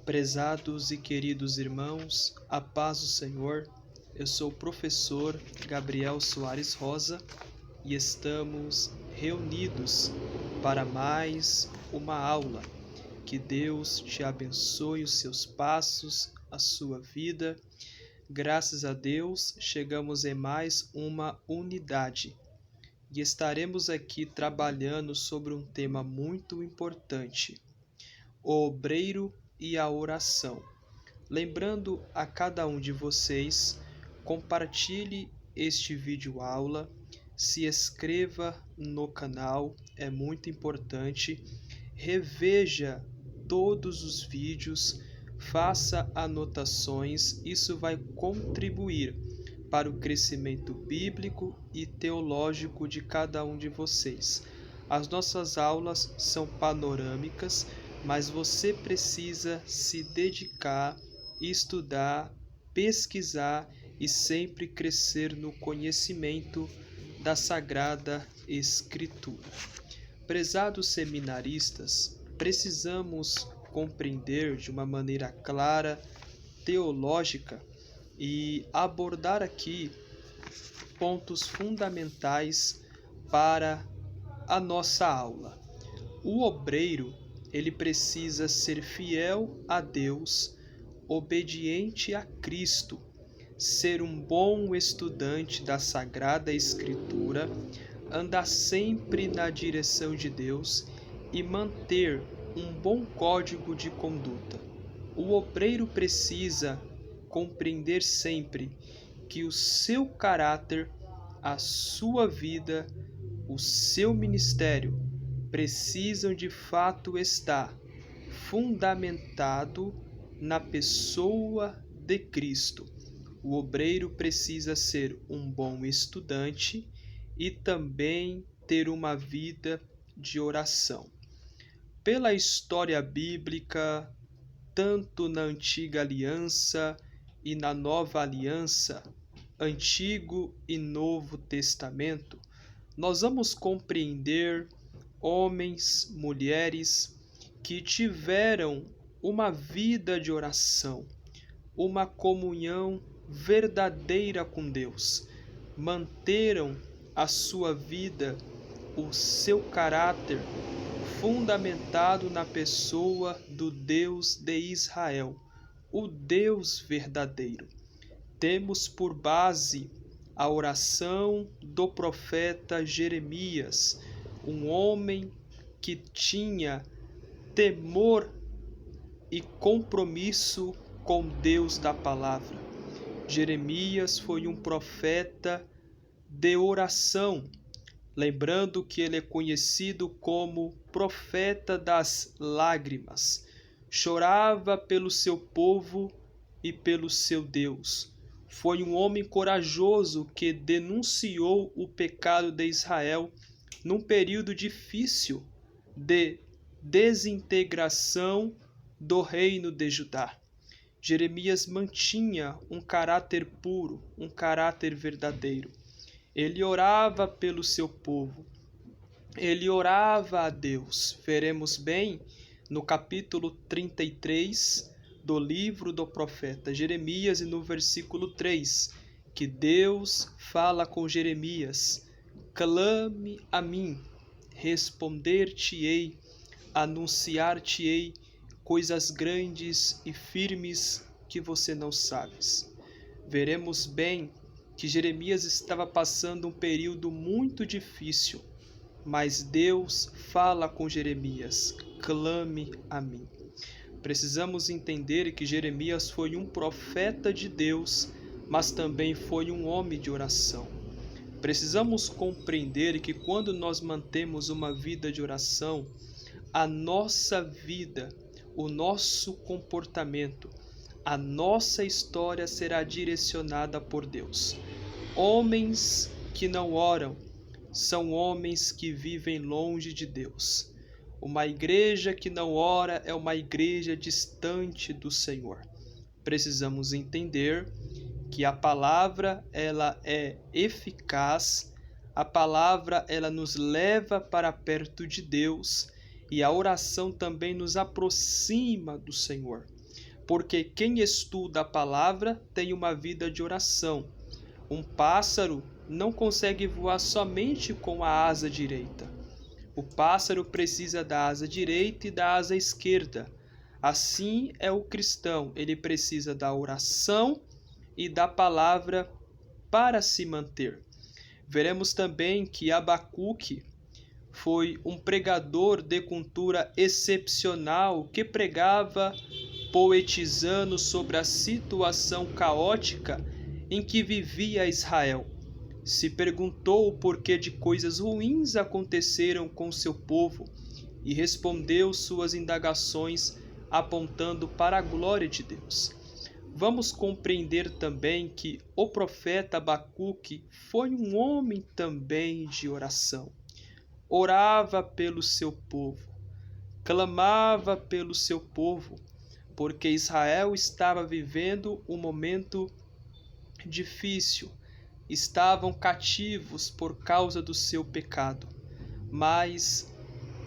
Prezados e queridos irmãos, a paz do Senhor, eu sou o professor Gabriel Soares Rosa e estamos reunidos para mais uma aula. Que Deus te abençoe os seus passos, a sua vida. Graças a Deus, chegamos em mais uma unidade e estaremos aqui trabalhando sobre um tema muito importante: o obreiro e a oração. Lembrando a cada um de vocês, compartilhe este vídeo aula, se inscreva no canal, é muito importante, reveja todos os vídeos, faça anotações, isso vai contribuir para o crescimento bíblico e teológico de cada um de vocês. As nossas aulas são panorâmicas, mas você precisa se dedicar, estudar, pesquisar e sempre crescer no conhecimento da Sagrada Escritura. Prezados seminaristas, precisamos compreender de uma maneira clara, teológica, e abordar aqui pontos fundamentais para a nossa aula. O obreiro, ele precisa ser fiel a Deus, obediente a Cristo, ser um bom estudante da Sagrada Escritura, andar sempre na direção de Deus e manter um bom código de conduta. O obreiro precisa compreender sempre que o seu caráter, a sua vida, o seu ministério precisam de fato estar fundamentado na pessoa de Cristo. O obreiro precisa ser um bom estudante e também ter uma vida de oração. Pela história bíblica, tanto na Antiga Aliança e na Nova Aliança, Antigo e Novo Testamento, nós vamos compreender homens, mulheres que tiveram uma vida de oração, uma comunhão verdadeira com Deus, manteram a sua vida, o seu caráter fundamentado na pessoa do Deus de Israel, o Deus verdadeiro. Temos por base a oração do profeta Jeremias, um homem que tinha temor e compromisso com Deus da palavra. Jeremias foi um profeta de oração, lembrando que ele é conhecido como profeta das lágrimas. Chorava pelo seu povo e pelo seu Deus. Foi um homem corajoso que denunciou o pecado de Israel num período difícil de desintegração do reino de Judá. Jeremias mantinha um caráter puro, um caráter verdadeiro. Ele orava pelo seu povo. Ele orava a Deus. Veremos bem no capítulo 33 do livro do profeta Jeremias e no versículo 3, que Deus fala com Jeremias: clame a mim, responder-te-ei, anunciar-te-ei coisas grandes e firmes que você não sabes. Veremos bem que Jeremias estava passando um período muito difícil, mas Deus fala com Jeremias: clame a mim. Precisamos entender que Jeremias foi um profeta de Deus, mas também foi um homem de oração. Precisamos compreender que quando nós mantemos uma vida de oração, a nossa vida, o nosso comportamento, a nossa história será direcionada por Deus. Homens que não oram são homens que vivem longe de Deus. Uma igreja que não ora é uma igreja distante do Senhor. Precisamos entender que a palavra ela é eficaz, a palavra ela nos leva para perto de Deus e a oração também nos aproxima do Senhor. porque quem estuda a palavra tem uma vida de oração. Um pássaro não consegue voar somente com a asa direita. O pássaro precisa da asa direita e da asa esquerda. Assim é o cristão, ele precisa da oração e da palavra para se manter. Veremos também que Abacuque foi um pregador de cultura excepcional que pregava poetizando sobre a situação caótica em que vivia Israel. Se perguntou o porquê de coisas ruins aconteceram com seu povo e respondeu suas indagações apontando para a glória de Deus. Vamos compreender também que o profeta Abacuque foi um homem também de oração. Orava pelo seu povo, clamava pelo seu povo, porque Israel estava vivendo um momento difícil, estavam cativos por causa do seu pecado. Mas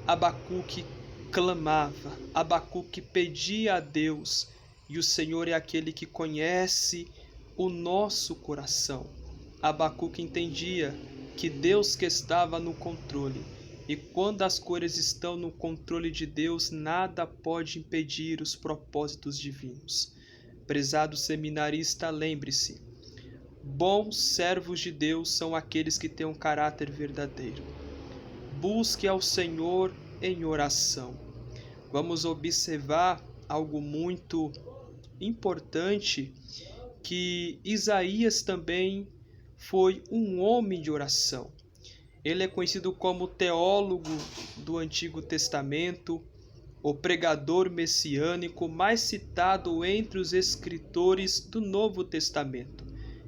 Abacuque clamava, Abacuque pedia a Deus, e o Senhor é aquele que conhece o nosso coração. Abacuque entendia que Deus que estava no controle, e quando as coisas estão no controle de Deus, nada pode impedir os propósitos divinos. Prezado seminarista, lembre-se, bons servos de Deus são aqueles que têm um caráter verdadeiro. Busque ao Senhor em oração. Vamos observar algo muito importante, que Isaías também foi um homem de oração. Ele é conhecido como teólogo do Antigo Testamento, o pregador messiânico mais citado entre os escritores do Novo Testamento,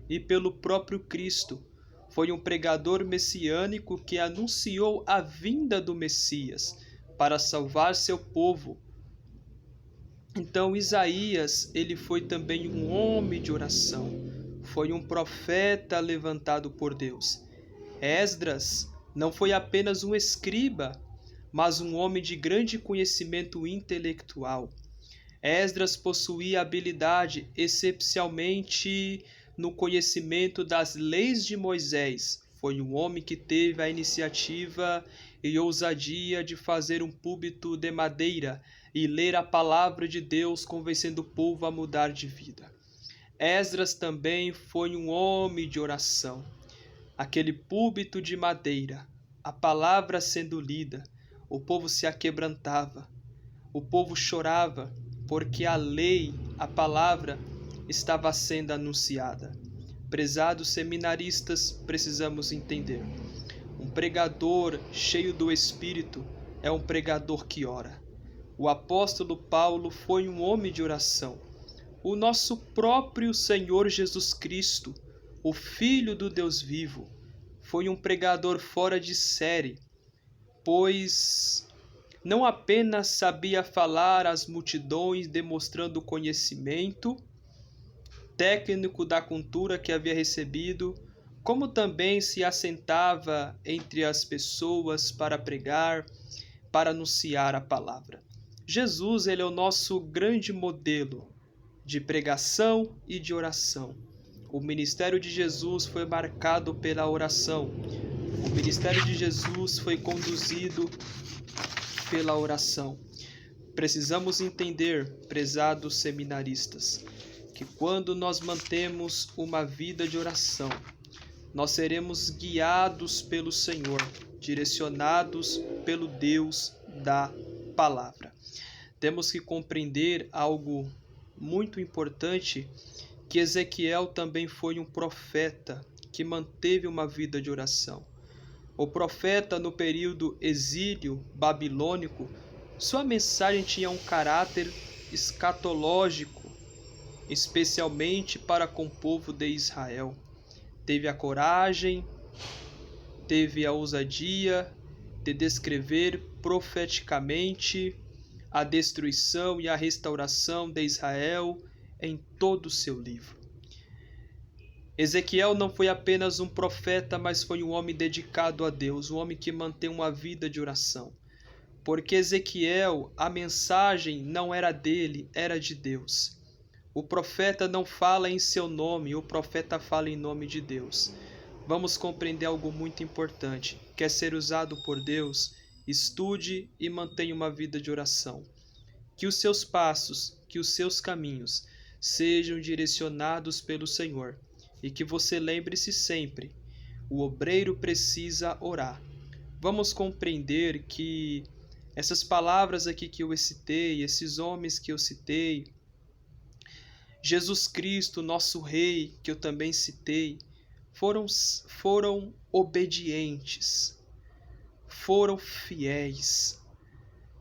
e pelo próprio Cristo. Foi um pregador messiânico que anunciou a vinda do Messias para salvar seu povo. Então Isaías, ele foi também um homem de oração, foi um profeta levantado por Deus. Esdras não foi apenas um escriba, mas um homem de grande conhecimento intelectual. Esdras possuía habilidade especialmente no conhecimento das leis de Moisés. Foi um homem que teve a iniciativa e ousadia de fazer um púlpito de madeira e ler a palavra de Deus, convencendo o povo a mudar de vida. Esdras também foi um homem de oração. Aquele púlpito de madeira, a palavra sendo lida, o povo se aquebrantava, o povo chorava, porque a lei, a palavra, estava sendo anunciada. Prezados seminaristas, precisamos entender. Um pregador cheio do Espírito é um pregador que ora. O apóstolo Paulo foi um homem de oração. O nosso próprio Senhor Jesus Cristo, o Filho do Deus vivo, foi um pregador fora de série, pois não apenas sabia falar às multidões demonstrando conhecimento técnico da cultura que havia recebido, como também se assentava entre as pessoas para pregar, para anunciar a palavra. Jesus, ele é o nosso grande modelo de pregação e de oração. O ministério de Jesus foi marcado pela oração. O ministério de Jesus foi conduzido pela oração. Precisamos entender, prezados seminaristas, que quando nós mantemos uma vida de oração, nós seremos guiados pelo Senhor, direcionados pelo Deus da palavra. Temos que compreender algo muito importante, que Ezequiel também foi um profeta que manteve uma vida de oração. O profeta, no período exílio babilônico, sua mensagem tinha um caráter escatológico, especialmente para com o povo de Israel. Teve a coragem, teve a ousadia de descrever profeticamente a destruição e a restauração de Israel em todo o seu livro. Ezequiel não foi apenas um profeta, mas foi um homem dedicado a Deus, um homem que mantém uma vida de oração. Porque Ezequiel, a mensagem não era dele, era de Deus. O profeta não fala em seu nome, o profeta fala em nome de Deus. Vamos compreender algo muito importante. Quer ser usado por Deus? Estude e mantenha uma vida de oração. Que os seus passos, que os seus caminhos sejam direcionados pelo Senhor. E que você lembre-se sempre, o obreiro precisa orar. Vamos compreender que essas palavras aqui que eu citei, esses homens que eu citei, Jesus Cristo, nosso Rei, que eu também citei, foram obedientes, foram fiéis,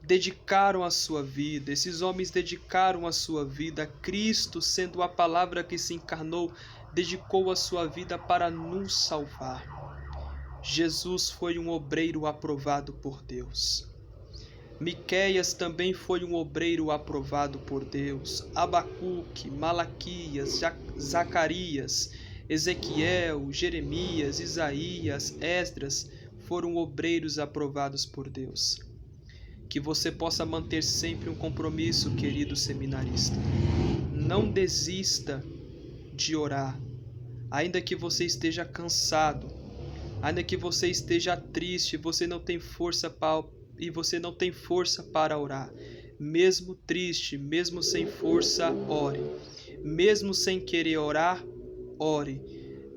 dedicaram a sua vida. Esses homens dedicaram a sua vida a Cristo, sendo a palavra que se encarnou, dedicou a sua vida para nos salvar. Jesus foi um obreiro aprovado por Deus. Miqueias também foi um obreiro aprovado por Deus. Abacuque, Malaquias, Zacarias, Ezequiel, Jeremias, Isaías, Esdras foram obreiros aprovados por Deus. Que você possa manter sempre um compromisso, querido seminarista. Não desista de orar, ainda que você esteja cansado, ainda que você esteja triste, você não tem força para orar. Mesmo triste, mesmo sem força, ore. Mesmo sem querer orar, ore.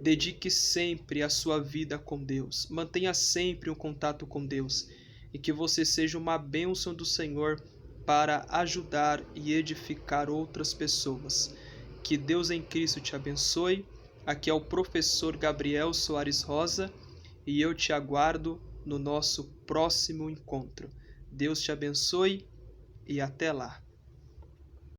Dedique sempre a sua vida com Deus. Mantenha sempre um contato com Deus. E que você seja uma bênção do Senhor para ajudar e edificar outras pessoas. Que Deus em Cristo te abençoe. Aqui é o professor Gabriel Soares Rosa e eu te aguardo no nosso próximo encontro. Deus te abençoe e até lá.